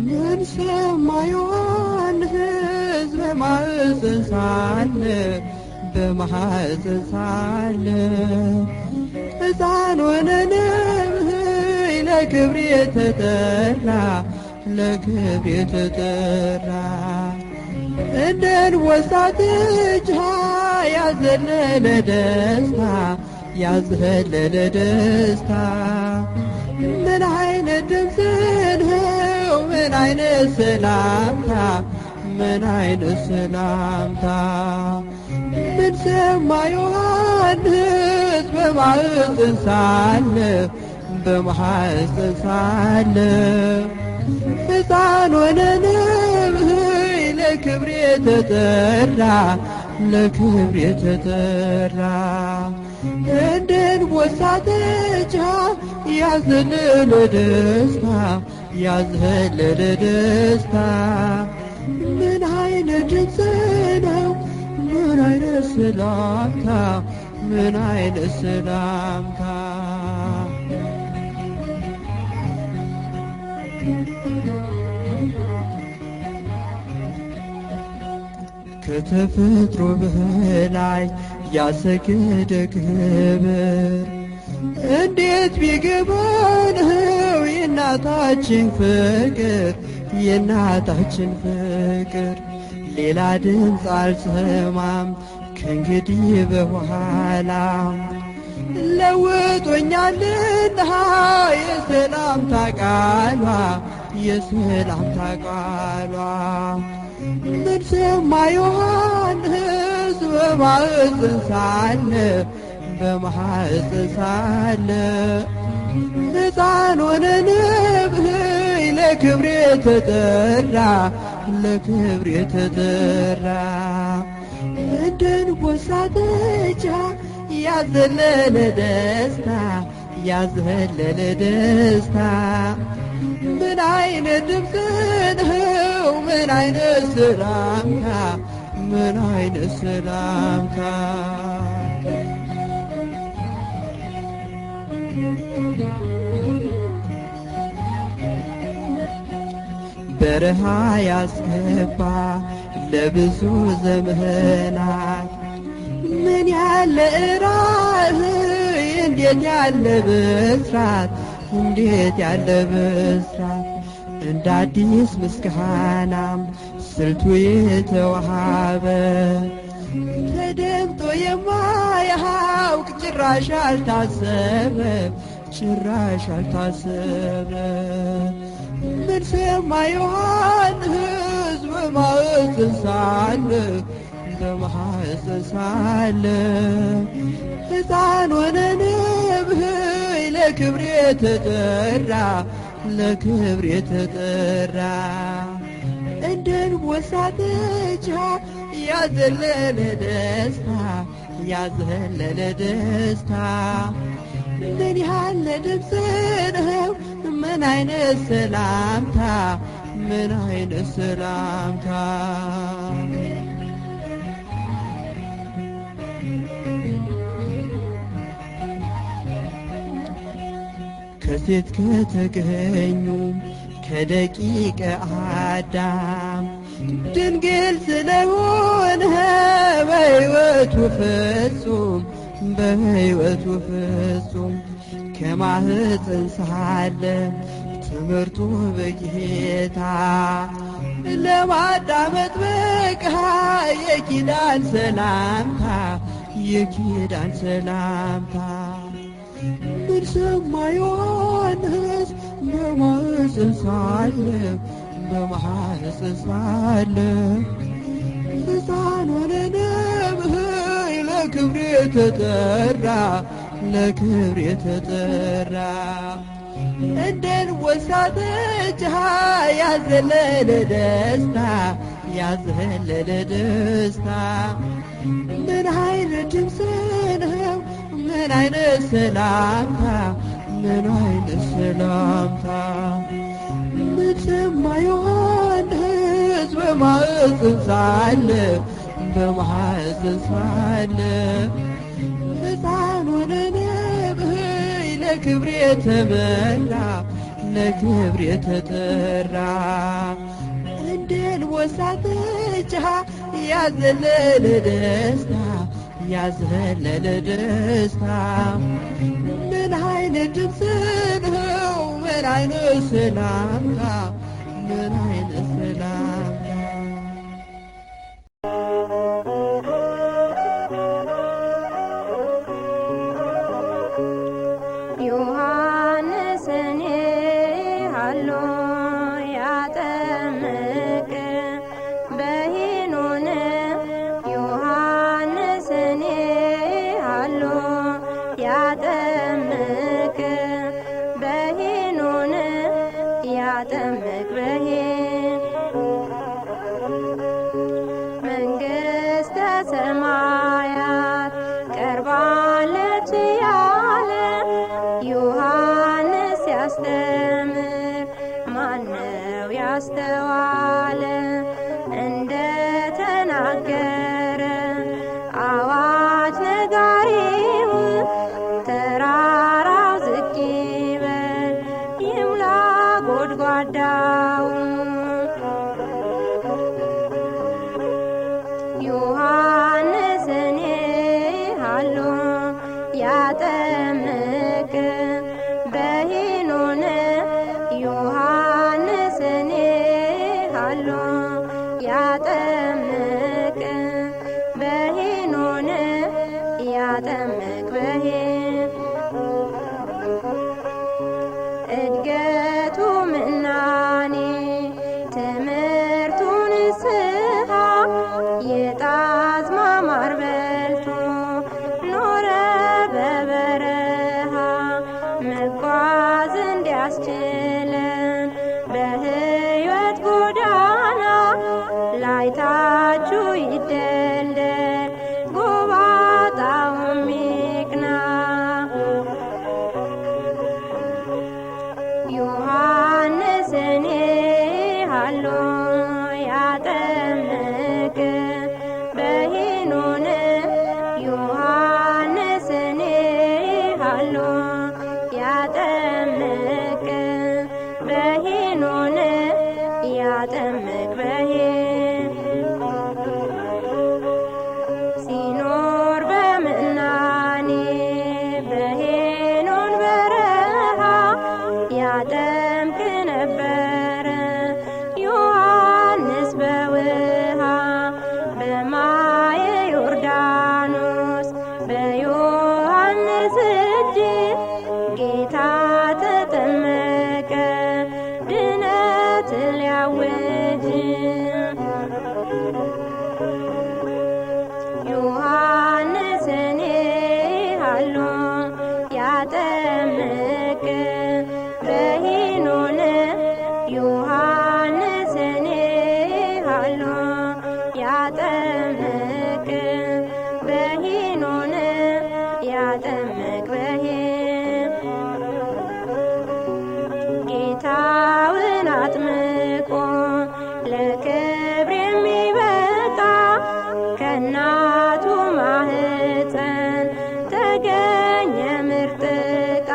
ምን ሰማ ዮሐንስ በማኅፀን ሳለ በማኅፀን ሳለ ሕፃን ሆነ ነብይ ለክብር የተጠራ ለክብር የተጠራ እንደ አንበሳ ጥጃ ያዘለለ ደስታ ያዘለለ ደስታ ምን አይነት ድምፅ ነው ምን አይነት ሰላምታ ምን አይነት ሰላምታ ምን ሰማ ዮሐንስ በማኅፀን ሳለ በማኅፀን ሳለ ሕፃን ሆነ ነብይ ለክብር የተጠራ ለክብር የተጠራ እንደ አንበሳ ጥጃ ያዘለለ ደስታ ያዘለለ ደስታ ምን አይነት ድምፅ ነው ምን አይነት ሰላምታ ምን አይነት ሰላምታ ከተፈጥሮ በላይ ያሰገደ ክብር እንዴት ቢገባን ነው የእናታችን ፍቅር የእናታችን ፍቅር ሌላ ድምፅ አልሰማም ከእንግዲህ በኋላ ለውጦኛልና የሰላምታ ቃሏ የሰላምታ ቃሏ ምን ሰማ ዮሐንስ በማኅፀን ሳለ በማኅፀን ሳለ ሕፃን ሆነ ነብይ ለክብር የተጠራ ለክብር የተጠራ እንደ አንበሳ ጥጃ ያዘለለ ደስታ ያዘለለ ደስታ ምን አይነት ድምፅ ነው ምን አይነት ሰላምታ ምን አይነት ሰላምታ በረሃ ያስገባ ለብዙ ዘመናት ምን ያለ ራእይ እንዴት ያለ ብስራት እንዴት ያለ ብስራት እንደ አዲስ ምስጋናም ስልቱ የተዋሃበ ተደምጦ የማያውቅ ጭራሽ አልታሰበ ጭራሽ አልታሰበ ምን ሰማ ዮሐንስ በማኅፀን ሳለ በማኅፀን ሳለ ሕፃን ሆነ ነብይ ለክብር የተጠራ ለክብር የተጠራ እንደ አንበሳ ጥጃ ያዘለለ ደስታ ያዘለለ ደስታ ምን ያለ ድምፅ ነው ምን አይነት ሰላምታ ምን አይነት ሰላምታ ከሴት ከተገኙ ከደቂቀ አዳም ድንግል ስለሆነ በሕይወቱ ፍጹም በሕይወቱ ፍጹም ከማኅፀን ሳለ ትምህርቱ በጌታ ለማዳመጥ በቃ የኪዳን ሰላምታ የኪዳን ሰላምታ ምን ሰማ ዮሐንስ በማኅፀን ሳለ በማኅፀን ሳለ ሕፃን ሆነ ነብይ ለክብር የተጠራ ለክብር የተጠራ እንደ አንበሳ ጥጃ ያዘለለ ደስታ ያዘለለ ደስታ ምን አይነት ድምፅ ነው ምን አይነት ሰላምታ ምን አይነት ሰላምታ ምን ሰማ ዮሐንስ በማኅፀን ሳለ በማኅፀን ሳለ ሕፃን ሆነ ነብይ ለክብር የተመራ ለክብር የተጠራ እንደ አንበሳ ጥጃ ያዘለለ ደስታ ያዘለለ ደስታ ምን አይነት ድምፅ ነው ምን አይነት ሰላምታ ምን አይነት ሰላምታ ዮሐንስን ሃሎ ያጠምቅ በሄኖን ዮሐንስን ሃሎ ያጠምቅ በሄኖን ያጠምቅ በሄን መንግሥተ ሰማያት ቀርባለች ያለ ዮሐንስ ያስተምር ማነው ያስተዋለ? እንደ ተናገረ አዋጅ ነጋሪው ተራራው ዝቅ ይበል ይሙላ ጎድጓዳው። ዮሐንስን ሃሎ ያጠምቅ በሄኖን ዮሐንስን ሃሎ ያጠምቅ በሄኖን ያጠምቅ በሄን እድገቱ ምናኔ ትምህርቱ ንስሐ የጣዝማ ማር በልቶ ኖረ በበረሃ መጓዝ እንዲያስችለን በሕይወት ጎዳና ላይታችሁ ይደልደል ጎባጣውም ይቅና። ዮሐንስን ሃሎ ያጠምቅ በሄኖን ዮሐንስን ሃሎ ያጠምቅ በሄኖን ያጠምቅ በሄን ሲኖር በምናኔ በሄኖን በረሃ ያጠምቅ ነበረ ዮሐንስ በውሃ በማየ ዮርዳኖስ በዮሐንስ እጅ ጌታ ተጠመቀ ድነት ሊያውጅ። ዮሐንስን ሃሎ ያጠምቅ በሄኖን ዮሐንስን ሃሎ ያጠምቅ በሄኖን ያጠምቅ በሄን ጌታውን አጥምቆ ለክብር የሚበቃ ከእናቱ ማኅፀን ተገኘ ምርጥ ዕቃ።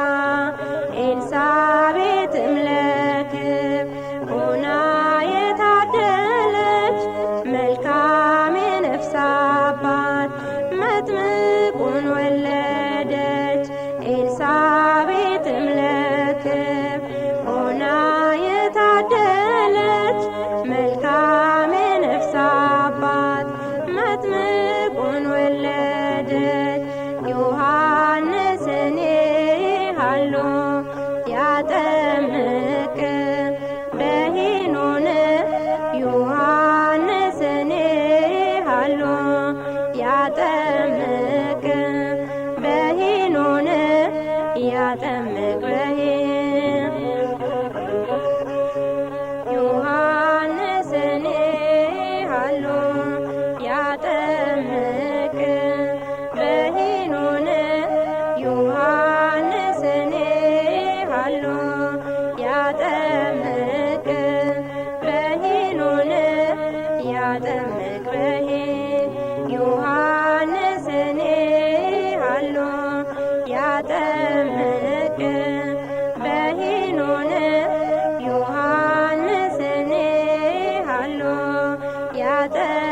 ኤልሳቤጥም ለክብር ሆና የታደለች መልካም የነፍስ አባት መጥምቁን ወለደች። ኤልሳቤጥም ለክብር ሆና የታደለች መልካም የነፍስ አባት መጥምቁን ወለደች። ዮሐንስን ሃሎ ያጠምቅ በሄኖን ዮሐንስን ሃሎ ያጠምቅ በሄኖን ያጠምቅ በሄን ዮሐንስን ሃሎ ያጠምቅ በሄኖን ዮሐንስን ሃሎ ያጠምቅ በሄኖን ያጠምቅ በሄን ያጠ